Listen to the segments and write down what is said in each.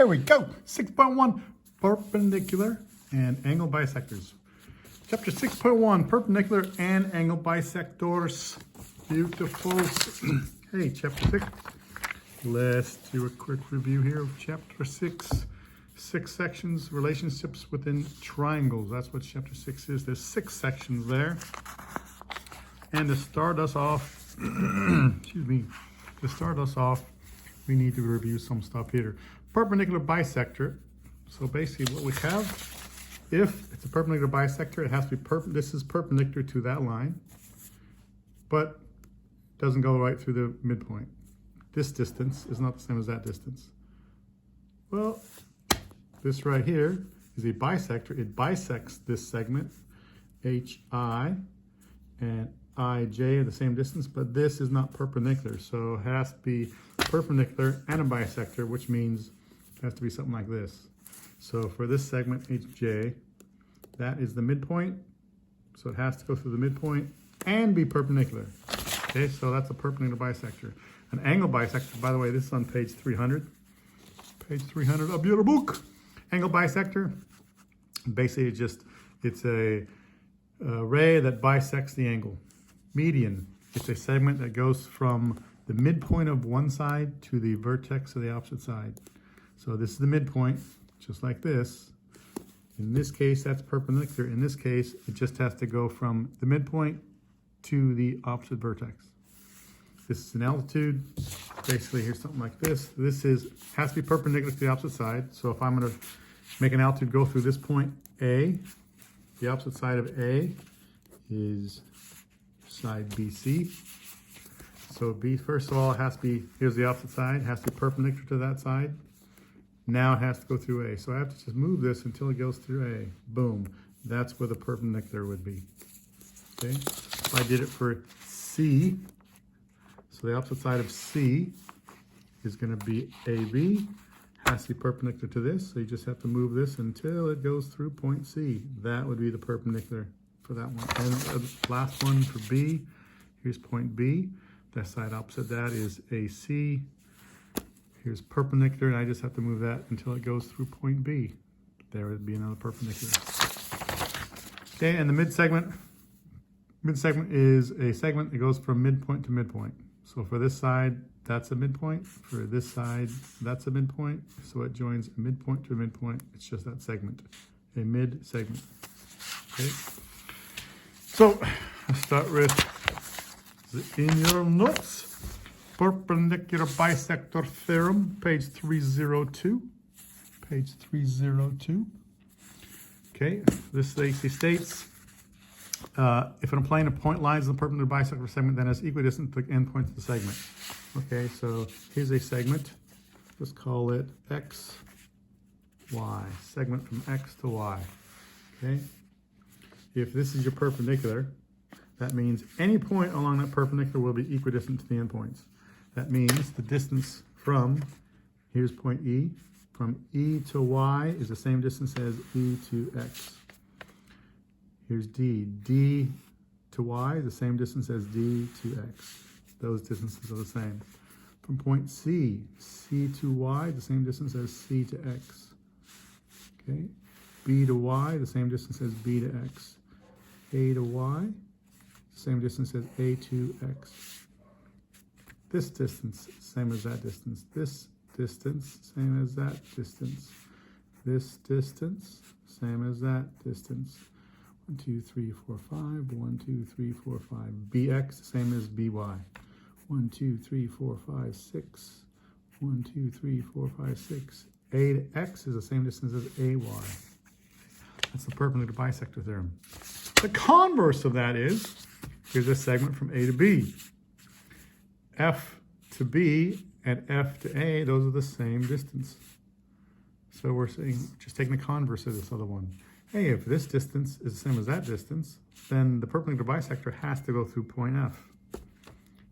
we go. 6.1, perpendicular and angle bisectors. Chapter 6.1, perpendicular and angle bisectors. Beautiful. Hey, chapter 6. Let's do a quick review here of chapter 6. 6 sections, relationships within triangles. That's what chapter 6 is. There's 6 sections there. And to start us off, we need to review some stuff here. Perpendicular bisector. So basically what we have, if it's a perpendicular bisector, it has to be this is perpendicular to that line, but doesn't go right through the midpoint. This distance is not the same as that distance. Well, this right here is a bisector. It bisects this segment, HI and IJ are the same distance, but this is not perpendicular. So it has to be perpendicular and a bisector, which means it has to be something like this. So for this segment, HJ, that is the midpoint. So it has to go through the midpoint and be perpendicular. Okay, so that's a perpendicular bisector. An angle bisector, by the way, this is on page 300. Page 300 of your book. Angle bisector, basically it's a ray that bisects the angle. Median, it's a segment that goes from the midpoint of one side to the vertex of the opposite side. So this is the midpoint, just like this. In this case, that's perpendicular. In this case, it just has to go from the midpoint to the opposite vertex. This is an altitude. Basically, here's something like this. This has to be perpendicular to the opposite side. So if I'm going to make an altitude go through this point, A, the opposite side of A is side BC. So B, first of all, it has to be, here's the opposite side, it has to be perpendicular to that side. Now it has to go through A. So I have to just move this until it goes through A. Boom. That's where the perpendicular would be. Okay. If I did it for C, so the opposite side of C is going to be AB. Has to be perpendicular to this. So you just have to move this until it goes through point C. That would be the perpendicular for that one. And the last one for B, here's point B. That side opposite that is AC. Here's perpendicular, and I just have to move that until it goes through point B. There would be another perpendicular. Okay, and the mid-segment is a segment that goes from midpoint to midpoint. So for this side, that's a midpoint. For this side, that's a midpoint. So it joins a midpoint to a midpoint. It's just that segment, a mid-segment. Okay. So let's start with in your notes. Perpendicular bisector theorem, page 302. Page 302. Okay, this basically states if in a plane of point lines in the perpendicular bisector segment, then it's equidistant to the endpoints of the segment. Okay, so here's a segment. Let's call it X, Y. Segment from X to Y. Okay. If this is your perpendicular, that means any point along that perpendicular will be equidistant to the endpoints. That means the distance from, here's point E, from E to Y is the same distance as E to X. Here's D. D to Y is the same distance as D to X. Those distances are the same. From point C, C to Y, the same distance as C to X. Okay. B to Y, the same distance as B to X. A to Y, same distance as A to X. This distance, same as that distance. This distance, same as that distance. This distance, same as that distance. 1, 2, 3, 4, 5. 1, 2, 3, 4, 5. BX, same as BY. 1, 2, 3, 4, 5, 6. 1, 2, 3, 4, 5, 6. A to X is the same distance as AY. That's the perpendicular bisector theorem. The converse of that is, here's a segment from A to B. F to B and F to A, those are the same distance. So we're saying, just taking the converse of this other one. Hey, if this distance is the same as that distance, then the perpendicular bisector has to go through point F.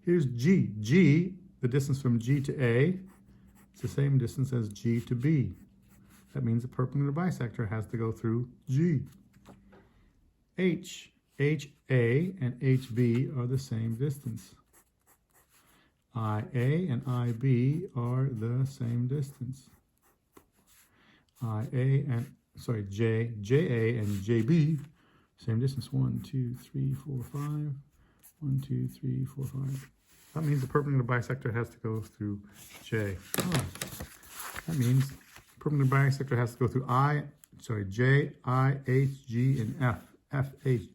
Here's G. G, the distance from G to A, it's the same distance as G to B. That means the perpendicular bisector has to go through G. H, HA and HB are the same distance. IA and IB are the same distance. JA and JB, same distance, 1, 2, 3, 4, 5, 1, 2, 3, 4, 5. That means the perpendicular bisector has to go through J. Oh, that means the perpendicular bisector has to go through J, I, H, G, and F. F, H,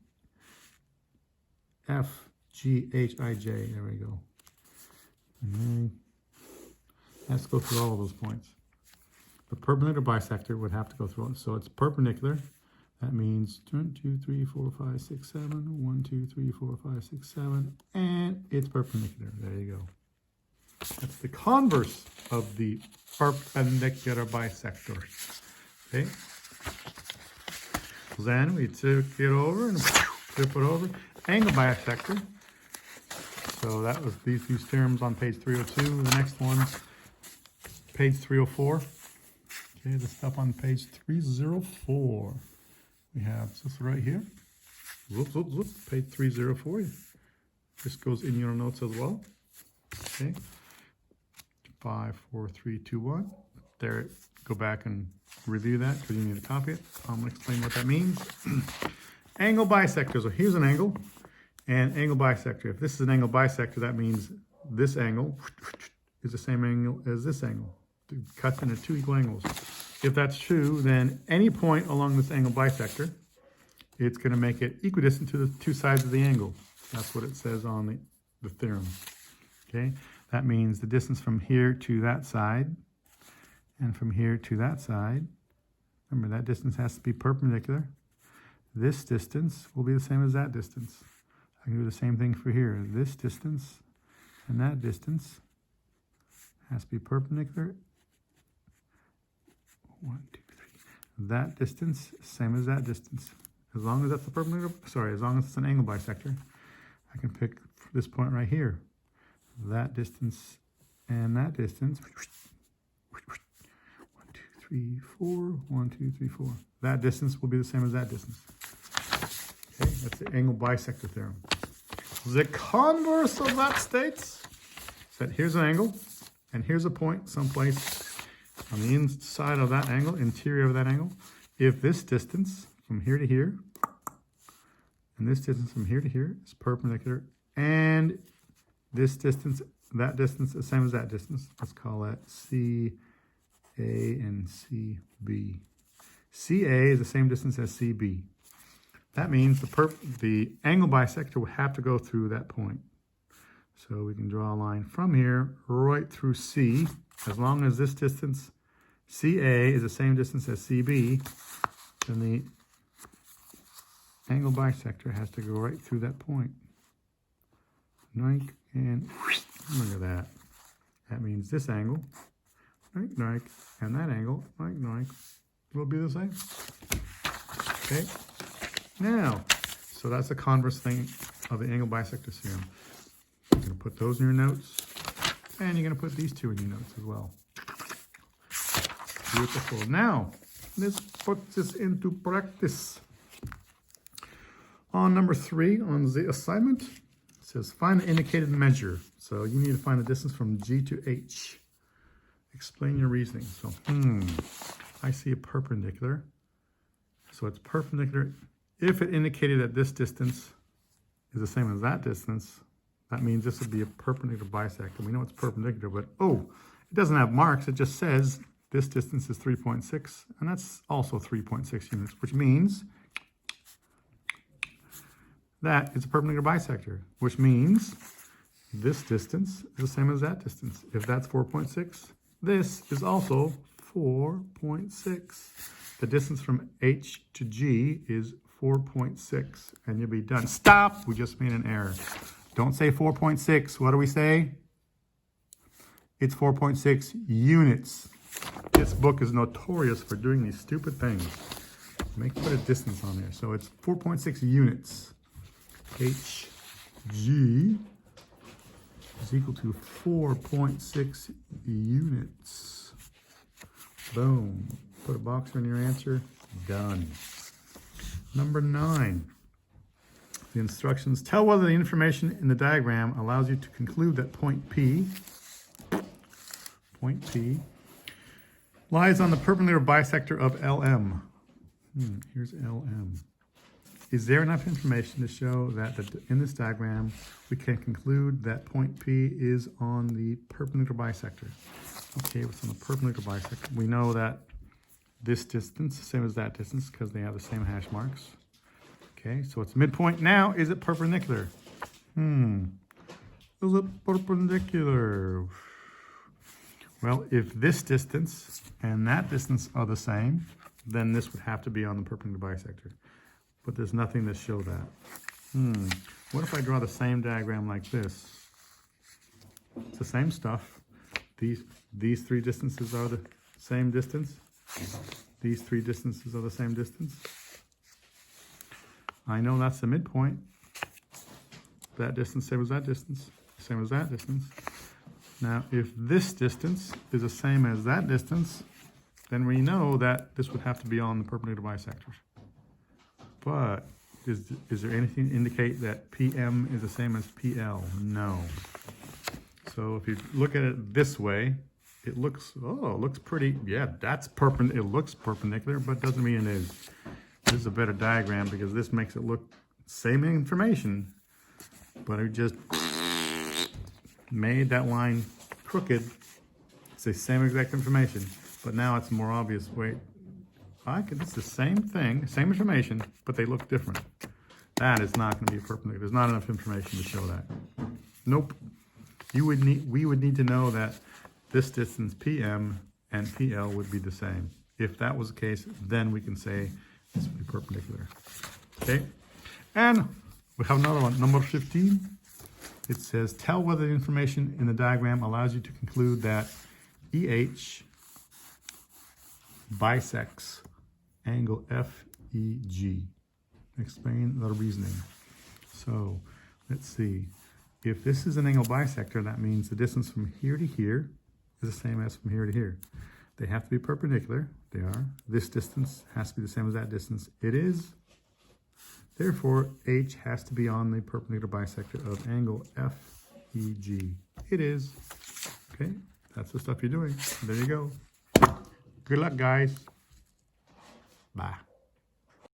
F, G, H, I, J. There we go. And then has to go through all of those points. The perpendicular bisector would have to go through it. So it's perpendicular. That means 1, 2, 3, 4, 5, 6, 7. 1, 2, 3, 4, 5, 6, 7. And it's perpendicular. There you go. That's the converse of the perpendicular bisector. Okay. Then we took it over and flip it over. Angle bisector. So that was these terms on page 302. The next one's page 304. Okay, the stuff on page 304. We have this right here. Page 304. This goes in your notes as well. Okay. 5, 4, 3, 2, 1. There, go back and review that because you need to copy it. I'm going to explain what that means. Angle bisector. So here's an angle and angle bisector. If this is an angle bisector, that means this angle is the same angle as this angle. It cuts into two equal angles. If that's true, then any point along this angle bisector, it's going to make it equidistant to the two sides of the angle. That's what it says on the theorem. Okay, that means the distance from here to that side and from here to that side. Remember, that distance has to be perpendicular. This distance will be the same as that distance. I can do the same thing for here. This distance and that distance has to be perpendicular. 1, 2, 3. That distance, same as that distance. As long as that's the perpendicular, as long as it's an angle bisector, I can pick this point right here. That distance and that distance. 1, 2, 3, 4. 1, 2, 3, 4. That distance will be the same as that distance. Okay, that's the angle bisector theorem. The converse of that states that here's an angle and here's a point someplace on the inside of that angle, interior of that angle. If this distance from here to here and this distance from here to here is perpendicular, and this distance, that distance, the same as that distance, let's call that CA and CB. CA is the same distance as CB. That means the angle bisector will have to go through that point. So we can draw a line from here right through C. As long as this distance, CA, is the same distance as CB, then the angle bisector has to go right through that point. And look at that. That means this angle, and that angle, will be the same. Okay. Now, so that's the converse thing of the angle bisector theorem. You're going to put those in your notes, and you're going to put these two in your notes as well. Beautiful. Now, let's put this into practice. On number 3 on the assignment, it says find the indicated measure. So you need to find the distance from G to H. Explain your reasoning. So, I see a perpendicular. So it's perpendicular. If it indicated that this distance is the same as that distance, that means this would be a perpendicular bisector. We know it's perpendicular, but it doesn't have marks. It just says this distance is 3.6, and that's also 3.6 units, which means that it's a perpendicular bisector, which means this distance is the same as that distance. If that's 4.6, this is also 4.6. The distance from H to G is 4.6, and you'll be done. Stop! We just made an error. Don't say 4.6. What do we say? It's 4.6 units. This book is notorious for doing these stupid things. Put a distance on there. So it's 4.6 units. HG is equal to 4.6 units. Boom. Put a box on your answer. Done. Number 9. The instructions tell whether the information in the diagram allows you to conclude that point P lies on the perpendicular bisector of LM. Here's LM. Is there enough information to show that in this diagram we can conclude that point P is on the perpendicular bisector? Okay, what's on the perpendicular bisector? We know that this distance, same as that distance, because they have the same hash marks. Okay, so it's midpoint now. Is it perpendicular? Is it perpendicular? Well, if this distance and that distance are the same, then this would have to be on the perpendicular bisector. But there's nothing to show that. What if I draw the same diagram like this? It's the same stuff. These three distances are the same distance. These three distances are the same distance. I know that's the midpoint. That distance, same as that distance, same as that distance. Now, if this distance is the same as that distance, then we know that this would have to be on the perpendicular bisectors. But is there anything to indicate that PM is the same as PL? No. So if you look at it this way, it looks pretty, yeah, that's perpendicular. It looks perpendicular, but doesn't mean it is. This is a better diagram because this makes it look same information, but it just made that line crooked. It's the same exact information, but now it's more obvious. Wait, it's the same thing, same information, but they look different. That is not going to be perpendicular. There's not enough information to show that. Nope. We would need to know that this distance PM and PL would be the same. If that was the case, then we can say this would be perpendicular. Okay, and we have another one, number 15. It says, tell whether the information in the diagram allows you to conclude that EH bisects angle FEG. Explain the reasoning. So let's see. If this is an angle bisector, that means the distance from here to here is the same as from here to here. They have to be perpendicular. They are. This distance has to be the same as that distance. It is. Therefore, H has to be on the perpendicular bisector of angle FEG. It is. Okay, that's the stuff you're doing. There you go. Good luck, guys. Bye.